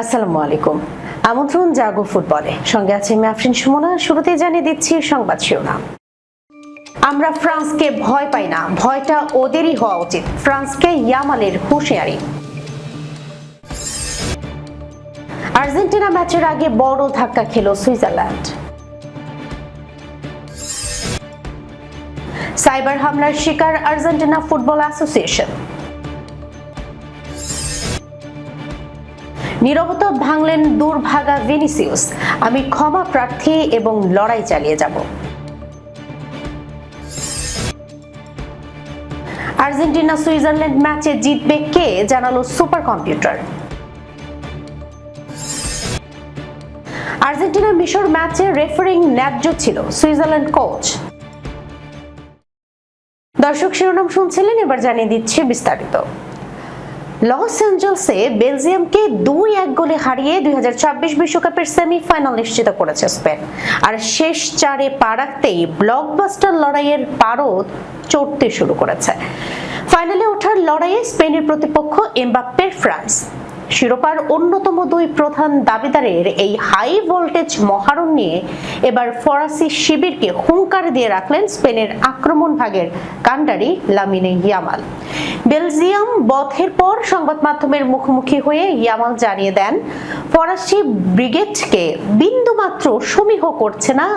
আসসালামু আলাইকুম। আমন্ত্রণ জাগো ফুটবলে, সঙ্গে আছে আমি আফরিন সুমনা। শুরুতেই জানিয়ে দিচ্ছি সংবাদ শিরোনাম। আমরা ফ্রান্সকে ভয় পাই না, ভয়টা ওদেরই হওয়া উচিত, ফ্রান্সকে ইয়ামালের হুঁশিয়ারি। আর্জেন্টিনা ম্যাচের আগে বড় ধাক্কা খেল সুইজারল্যান্ড। সাইবার হামলার শিকার আর্জেন্টিনা ফুটবল অ্যাসোসিয়েশন। নীরবতা ভাঙলেন দুর্ভাগা ভিনিসিয়াস, আমি ক্ষমা প্রার্থী এবং লড়াই চালিয়ে যাব। আর্জেন্টিনা সুইজারল্যান্ড ম্যাচে জিতবে কে, জানালো সুপার কম্পিউটার। আর্জেন্টিনা মিশর ম্যাচে রেফারিং ন্যায্য ছিল, সুইজারল্যান্ড কোচ। দর্শক শিরোনাম শুনছিলেন, এবার জানিয়ে দিচ্ছে বিস্তারিত। লস অ্যাঞ্জেলসে বেলজিয়ামকে 2-1 গোলে হারিয়ে 2026 বিশ্বকাপের সেমিফাইনাল নিশ্চিত করেছে স্পেন। আর শেষ চারে পা রাখতেই ব্লকবাস্টার লড়াইয়ের পারদ চড়তে শুরু করেছে। ফাইনালে ওঠার লড়াইয়ে স্পেনের প্রতিপক্ষ এমবাপ্পের ফ্রান্স। শিরোপার অন্যতম দুই প্রধান দাবিদারের এই হাই ভোল্টেজ মহারণ নিয়ে এবার ফরাসি শিবিরকে হুঙ্কার দিয়ে রাখলেন স্পেনের আক্রমণ ভাগের কাণ্ডারি লামিনে ইয়ামাল। বেলজিয়াম বধের পর সংবাদ মাধ্যমের মুখোমুখি হয়ে ইয়ামাল জানিয়ে দেন, ফরাসি ব্রিগেডকে বিন্দুমাত্র সমীহ করছে না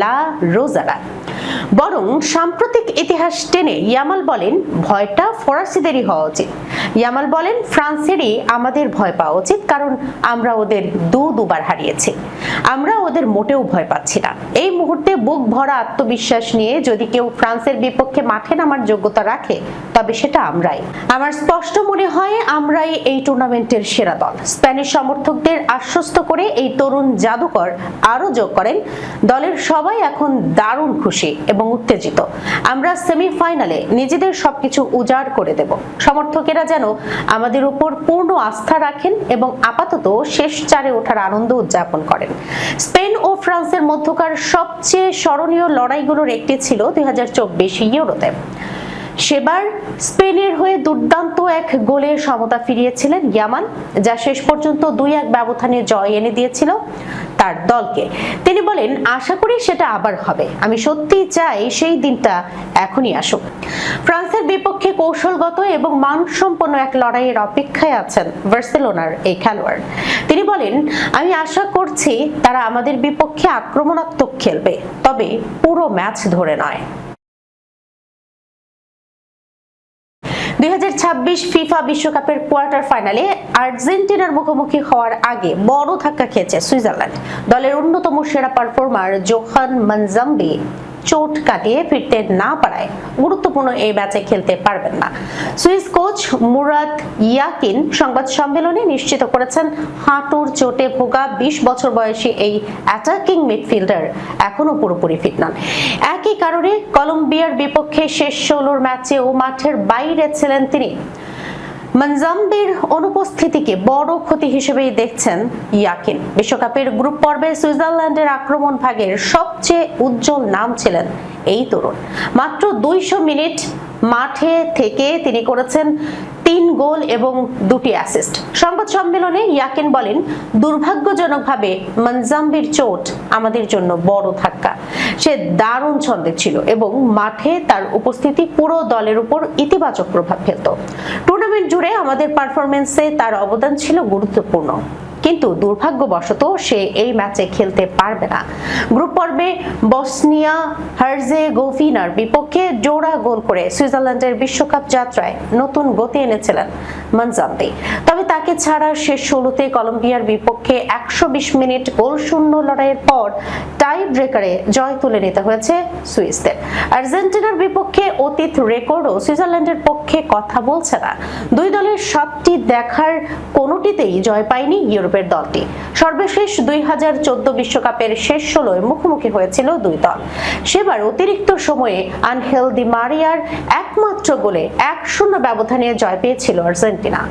লা রোজারা, বরং সাম্প্রতিক ইতিহাস টেনে ইয়ামাল বলেন ভয়টা ফরাসিদেরই হওয়া উচিত। ইয়ামাল বলেন ফ্রান্সেরই আমাদের ভয় পাওয়া উচিত, কারণ আমরা ওদের দুবার হারিয়েছি। আমরা ওদের মোটেও ভয় পাচ্ছি না। এই মুহূর্তে বুক ভরা আত্মবিশ্বাস নিয়ে যদি কেউ ফ্রান্সের বিপক্ষে মাঠে নামার যোগ্যতা রাখে, তবে সেটা আমরাই। আমার স্পষ্ট মনে হয় আমরাই এই টুর্নামেন্টের সেরা দল। স্প্যানিশ সমর্থকদের আশ্বস্ত করে এই তরুণ জাদুকর আরো যোগ করেন, দলের সবাই এখন দারুণ খুশি এবং উত্তেজিত। আমরা সেমিফাইনালে নিজেদের সবকিছু উজাড় করে দেব। সমর্থকেরা যেন আমাদের উপর পূর্ণ আস্থা রাখেন এবং আপাতত শেষ চারে ওঠার আনন্দ উদযাপন করেন। স্পেন ও ফ্রান্সের মধ্যকার সবচেয়ে স্মরণীয় লড়াইগুলোর একটি ছিল 2024 ইউরোতে। সেবার স্পেনের হয়ে দুর্দান্ত এক গোলে সমতা ফিরিয়েছিলেন ইয়ামাল, যা শেষ পর্যন্ত 2-1 ব্যবধানে জয় এনে দিয়েছিল তার দলকে। তিনি বলেন, আশা করি সেটা আবার হবে। আমি সত্যিই চাই সেই দিনটা এখনই আসুক। ফ্রান্সের বিপক্ষে কৌশলগত এবং মানসম্পন্ন এক লড়াইয়ের অপেক্ষায় আছেন বার্সেলোনার এই খেলোয়াড়। তিনি বলেন, আমি আশা করছি তারা আমাদের বিপক্ষে আক্রমণাত্মক খেলবে, তবে পুরো ম্যাচ ধরে নয়। 2026 ফিফা বিশ্বকাপের কোয়ার্টার ফাইনালে আর্জেন্টিনার মুখোমুখি হওয়ার আগে বড় ধাক্কা খেয়েছে সুইজারল্যান্ড। দলের অন্যতম সেরা পারফর্মার জোহান মানজাম্বি চোট কাটিয়ে ফিরতে না পারায় গুরুত্বপূর্ণ এই ম্যাচে খেলতে পারবেন না। সুইস কোচ মুরাদ ইয়াকিন সংবাদ সম্মেলনে নিশ্চিত করেছেন, হাঁটুর চোটে ভোগা 20 বছর বয়সী এই অ্যাটাকিং মিডফিল্ডার এখনো পুরোপুরি ফিট নন। একই কারণে কলম্বিয়ার বিপক্ষে শেষ 16 ম্যাচেও মাঠের বাইরে ছিলেন তিনি। মানজাম্বির অনুপস্থিতিকে বড় ক্ষতি হিসেবেই দেখছেন ইয়াকিন। বিশ্বকাপের গ্রুপ পর্বে সুইজারল্যান্ডের আক্রমণ ভাগের সবচেয়ে উজ্জ্বল নাম ছিলেন এই তরুণ। মাত্র 200 মিনিট মাঠে থেকে তিনি করেছেন 3 গোল এবং 2টি অ্যাসিস্ট। সংবাদ সম্মেলনে ইয়াকিন বলেন, দুর্ভাগ্যজনকভাবে মানজাম্বির চোট আমাদের জন্য বড় ধাক্কা। সে দারুণ ছন্দে ছিল এবং মাঠে তার উপস্থিতি পুরো দলের উপর ইতিবাচক প্রভাব ফেলত। টুর্নামেন্ট জুড়ে আমাদের পারফরমেন্সে তার অবদান ছিল গুরুত্বপূর্ণ, কিন্তু দুর্ভাগ্যবশত সে এই ম্যাচে খেলতে পারবে না। গ্রুপ পর্বে বসনিয়া হার্জেগোভিনার বিপক্ষে জোড়া গোল করে সুইজারল্যান্ডের বিশ্বকাপ যাত্রায় নতুন গতি এনেছিলেন মানজাম্বি। তবে তাকে ছাড়া শেষ 16তে কলম্বিয়ার বিপক্ষে 120 মিনিট গোলশূন্য লড়াইয়ের পর টাই ব্রেকারে জয় তুলে নিতে হয়েছে সুইসদের। আর্জেন্টিনার বিপক্ষে অতীত রেকর্ডও সুইজারল্যান্ডের পক্ষে কথা বলছে না। দুই দলের সবটি দেখার কোনোটিতেই জয় পায়নি ইউরোপের দলটি। সর্বশেষ 2014 বিশ্বকাপের শেষ 16-এ মুখোমুখি হয়েছিল দুই দল। সেবার অতিরিক্ত সময়ে আনহেল দি মারিয়ার একমাত্র গোলে 1-0 ব্যবধানে জয় পেয়েছিল আর্জেন্টিনা।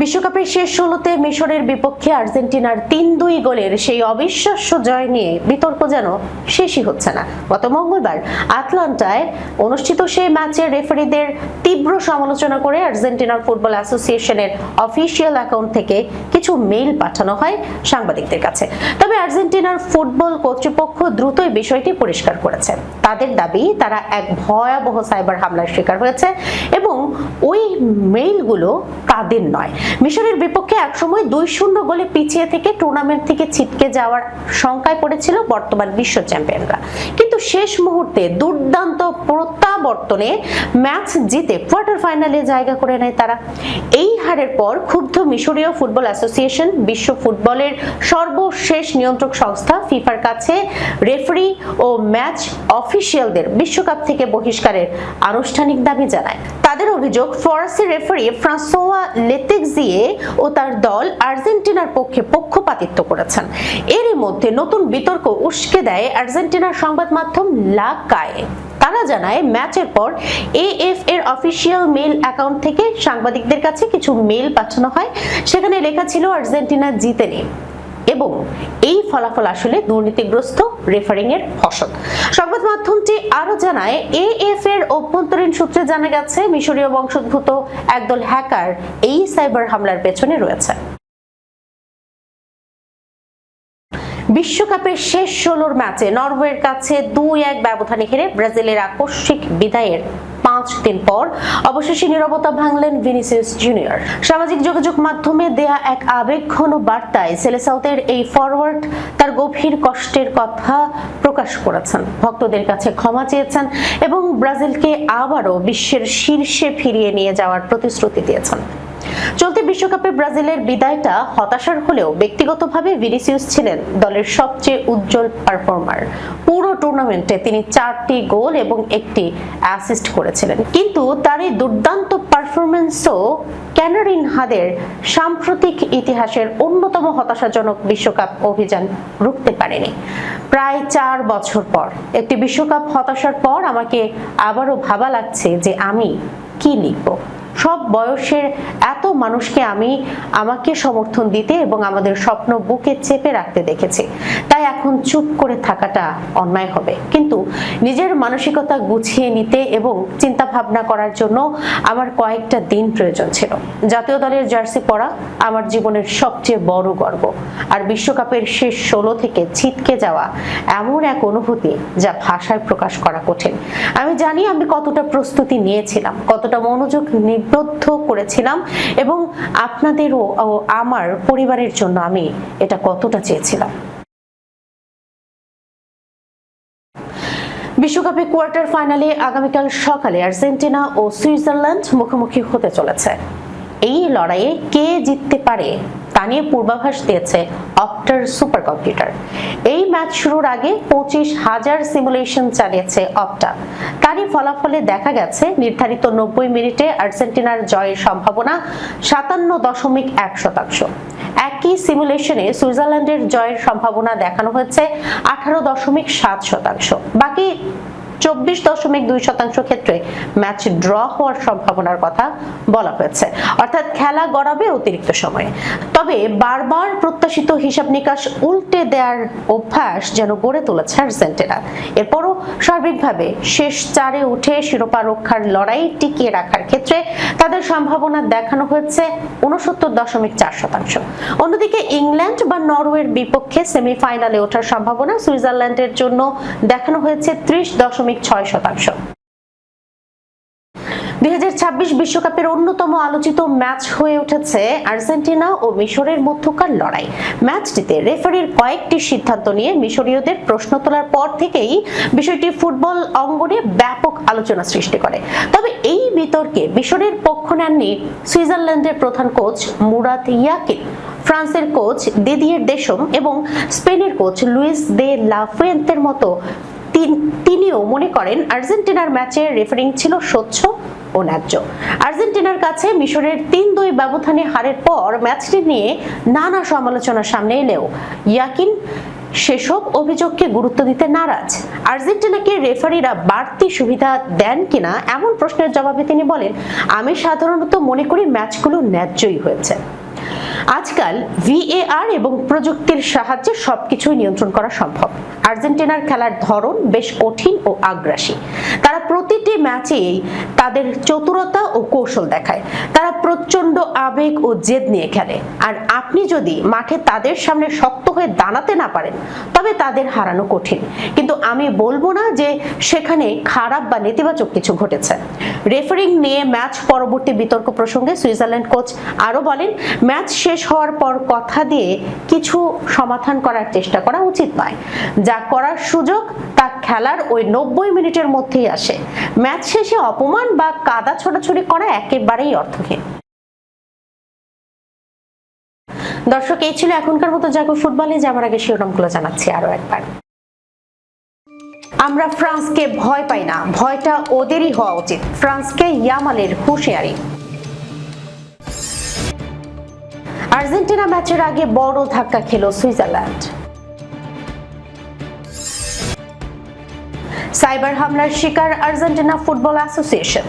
বিশ্বকাপের শেষ ১৬তে মিশরের বিপক্ষে আর্জেন্টিনার ৩-২ গোলের সেই অবিশ্বাস্য জয় নিয়ে বিতর্ক যেন শেষই হচ্ছে না। গত মঙ্গলবার আটলান্টায় অনুষ্ঠিত সেই ম্যাচের রেফারিদের তীব্র সমালোচনা করে আর্জেন্টিনার ফুটবল অ্যাসোসিয়েশনের অফিসিয়াল অ্যাকাউন্ট থেকে কিছু মেইল পাঠানো হয় সাংবাদিকদের কাছে। তবে আর্জেন্টিনার ফুটবল কর্তৃপক্ষ দ্রুতই বিষয়টি পরিষ্কার করেছে। তাদের দাবি তারা এক ভয়াবহ সাইবার হামলার শিকার হয়েছে এবং ওই মেইলগুলো তাদের নয়। মিশরের বিপক্ষে একসময় ২-০ গোলে পিছিয়ে থেকে টুর্নামেন্ট থেকে ছিটকে যাওয়ার শঙ্কায় পড়েছিল বর্তমান বিশ্ব চ্যাম্পিয়নরা, কিন্তু শেষ মুহূর্তে দুর্দান্ত প্রত্যাবর্তনে ম্যাচ জিতে কোয়ার্টার ফাইনালে জায়গা করে নেয় তারা। এই হারের পর ক্ষুব্ধ মিশরীয় ফুটবল অ্যাসোসিয়েশন বিশ্ব ফুটবলের সর্বশেষ নিয়ন্ত্রক সংস্থা ফিফার কাছে রেফারি ও ম্যাচ অফিসিয়ালদের বিশ্বকাপ থেকে বহিষ্কারের আনুষ্ঠানিক দাবি জানায়। তাদের অভিযোগ, ফরাসি রেফারি ফ্রান্সোয়া লেতেক্সিয়ে ও তার দল আর্জেন্টিনার পক্ষে পক্ষপাতিত্ব করেছেন। এরই মধ্যে নতুন বিতর্ক উস্কে দেয় আর্জেন্টিনার সংবাদ মাধ্যম লা কায়ে। তারা জানায় ম্যাচের পর এএফ এর অফিসিয়াল মেইল অ্যাকাউন্ট থেকে সাংবাদিকদের কাছে কিছু মেইল পাঠানো হয়। সেখানে লেখা ছিল আর্জেন্টিনা জিতেনি এবং এই ফলাফল আসলে দুর্নীতিগ্রস্ত রেফারিং এর ফসল। সংবাদ মাধ্যমটি আরো জানায়, এএফ এর অভ্যন্তরীণ সূত্রে জানা গেছে মিশরীয় বংশোদ্ভূত একদল হ্যাকার এই সাইবার হামলার পেছনে রয়েছে। বিশ্বকাপের শেষ ১৬র ম্যাচে নরওয়ের কাছে ২-১ ব্যবধানে হেরে ব্রাজিলের আকস্মিক বিদায়ের ৫ দিন পর অবশেষে নীরবতা ভাঙলেন ভিনিসিয়াস জুনিয়র। সামাজিক যোগাযোগ মাধ্যমে দেয়া এক আবেগঘন বার্তায় সেলেসাওতের এই ফরওয়ার্ড তার গভীর কষ্টের কথা প্রকাশ করেছেন, ভক্তদের কাছে ক্ষমা চেয়েছেন এবং ব্রাজিলকে আবারও বিশ্বের শীর্ষে ফিরিয়ে নিয়ে যাওয়ার প্রতিশ্রুতি দিয়েছেন। চলতি বিশ্বকাপে ব্রাজিলের বিদায়টা হতাশার হলেও ব্যক্তিগতভাবে ভিনিসিয়াস ছিলেন দলের সবচেয়ে উজ্জ্বল পারফর্মার। পুরো টুর্নামেন্টে তিনি 4টি গোল এবং 1টি অ্যাসিস্ট করেছিলেন, কিন্তু তার এই দুর্দান্ত পারফরম্যান্সও ক্যানারিনহাদের সাম্প্রতিক ইতিহাসের অন্যতম হতাশাজনক বিশ্বকাপ অভিযান রুখতে পারেনি। প্রায় 4 বছর পর একটি বিশ্বকাপ হতাশার পর আমাকে আবারও ভাবা লাগছে যে আমি কি লিখব। সব বয়সের এত মানুষকে আমি আমাকে সমর্থন দিতে এবং আমাদের স্বপ্ন বুকে চেপে রাখতে দেখেছি, তাই এখন চুপ করে থাকাটা অন্যায় হবে। কিন্তু নিজের মানসিকতা গুছিয়ে নিতে এবং চিন্তা ভাবনা করার জন্য আমার কয়েকটা দিন প্রয়োজন ছিল। জাতীয় দলের জার্সি পরা আমার জীবনের সবচেয়ে বড় গর্ব, আর বিশ্বকাপের শেষ ১৬ থেকে ছিটকে যাওয়া এমন এক অনুভূতি যা ভাষায় প্রকাশ করা কঠিন। আমি জানি আমি কতটা প্রস্তুতি নিয়েছিলাম, কতটা মনোযোগ নিবদ্ধ করেছিলাম এবং আপনাদের ও আমার পরিবারের জন্য আমি এটা কতটা চেয়েছিলাম। বিশ্বকাপে কোয়ার্টার ফাইনালে আগামীকাল সকালে আর্জেন্টিনা ও সুইজারল্যান্ড মুখোমুখি হতে চলেছে। এই লড়াইয়ে কে জিততে পারে তা নিয়ে পূর্বাভাস দিয়েছে অপ্টার সুপার কম্পিউটার। এই ম্যাচ শুরুর আগে 25,000 সিমুলেশন চালিয়েছে অপ্টা। তারই ফলাফলে দেখা গেছে নির্ধারিত 90 মিনিটে আর্জেন্টিনার জয়ের সম্ভাবনা 57.1%। একই সিমুলেশনে সুইজারল্যান্ডের জয়ের সম্ভাবনা দেখানো হয়েছে 18.7%। বাকি 24.2% ক্ষেত্রে ম্যাচ ড্র হওয়ার সম্ভাবনার কথা বলা হয়েছে, অর্থাৎ খেলা গড়াবে অতিরিক্ত সময়ে। তবে বারবার প্রত্যাশিত হিসাব নিকাশ উল্টে দেওয়ার অভ্যাস যেন গড়ে তুলেছে আর্জেন্টিনা। এরপরও সার্বিকভাবে শেষ 4-এ উঠে শিরোপা রক্ষার লড়াই টিকিয়ে রাখার ক্ষেত্রে তাদের সম্ভাবনা দেখানো হয়েছে 69.4%। অন্যদিকে ইংল্যান্ড বা নরওয়ের বিপক্ষে সেমিফাইনালে ওঠার সম্ভাবনা সুইজারল্যান্ডের জন্য দেখানো হয়েছে 30.6%। 2026 বিশ্বকাপের অন্যতম আলোচিত ম্যাচ হয়ে উঠেছে আর্জেন্টিনা ও মিশরের মধ্যকার লড়াই। ম্যাচটিতে রেফারির কয়েকটি সিদ্ধান্ত নিয়ে মিশরীয়দের প্রশ্ন তোলার পর থেকেই বিষয়টি ফুটবল অঙ্গনে ব্যাপক আলোচনা সৃষ্টি করে। তবে এই বিতর্কে মিশরের পক্ষ নেননি সুইজারল্যান্ডের প্রধান কোচ মুরাত ইয়াকিন, ফ্রান্সের কোচ দিদিয়ের দেশম এবং স্পেনের কোচ লুইস দে লা ফুয়েন্তের মতো তিনিও মনে করেন আর্জেন্টিনার ম্যাচের রেফারিং ছিল স্বচ্ছ ও ন্যায্য। আর্জেন্টিনার কাছে মিশরের 3-2 ব্যবধানে হারের পর ম্যাচটি নিয়ে নানা সমালোচনা সামনে এলেও ইয়াকিন সেসব অভিযোগকে গুরুত্ব দিতে নারাজ। আর্জেন্টিনাকে রেফারিরা বাড়তি সুবিধা দেন কিনা এমন প্রশ্নের জবাবে তিনি বলেন, আমি সাধারণত মনে করি ম্যাচগুলো ন্যায্যই হয়েছে। আজকাল VAR এবং প্রযুক্তির সাহায্যে সবকিছুই নিয়ন্ত্রণ করা সম্ভব। আর্জেন্টিনার খেলার ধরন বেশ কঠিন ও আগ্রাসী। তারা প্রতিটি ম্যাচেই তাদের চতুরতা ও কৌশল দেখায়। তারা প্রচন্ড আবেগ ও জেদ নিয়ে খেলে, আর আপনি যদি মাঠে তাদের সামনে শক্ত হয়ে দাঁড়াতে না পারেন তবে তাদের হারানো কঠিন। কিন্তু আমি বলবো না যে সেখানে খারাপ বা নেতিবাচক কিছু ঘটেছে। রেফারিং নিয়ে ম্যাচ পরবর্তী বিতর্ক প্রসঙ্গে সুইজারল্যান্ড কোচ আরো বলেন, ম্যাচ শেষ হওয়ার পর কথা দিয়ে কিছু সমাধান করার চেষ্টা করা উচিত নয়। যা করার সুযোগ তা খেলার ওই 90 মিনিটের মধ্যেই আসে। ম্যাচ শেষে অপমান বা কাদা ছোড়াছুড়ি করা একেবারেই অর্থহীন। দর্শক, এই ছিল এখনকার মতো জাগো ফুটবলে। যাওয়ার আগে শিরোনামগুলো জানাচ্ছি আরো একবার। আমরা ফ্রান্সকে ভয় পাই না, ভয়টা ওদেরই হওয়া উচিত, ফ্রান্সকে ইয়ামালের হুঁশিয়ারি। আর্জেন্টিনা ম্যাচের আগে বড় ধাক্কা খেল সুইজারল্যান্ড। সাইবার হামলার শিকার আর্জেন্টিনা ফুটবল অ্যাসোসিয়েশন।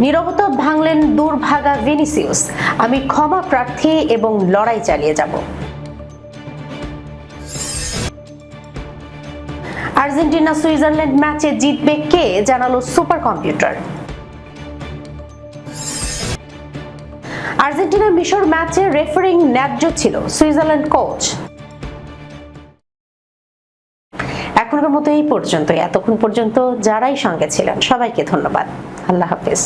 নীরবতা ভাঙলেন দুর্ভাগা ভিনিসিয়াস, আমি ক্ষমা প্রার্থী এবং লড়াই চালিয়ে যাব। আর্জেন্টিনা সুইজারল্যান্ড ম্যাচে জিতবে কে, জানালো সুপার কম্পিউটার। আর্জেন্টিনা মিশর ম্যাচে রেফারিং ন্যায্য ছিল, সুইজারল্যান্ড কোচ। এখনকার মতো এই পর্যন্ত। এতক্ষণ পর্যন্ত যারাই সঙ্গে ছিলেন সবাইকে ধন্যবাদ। আল্লাহ হাফেজ।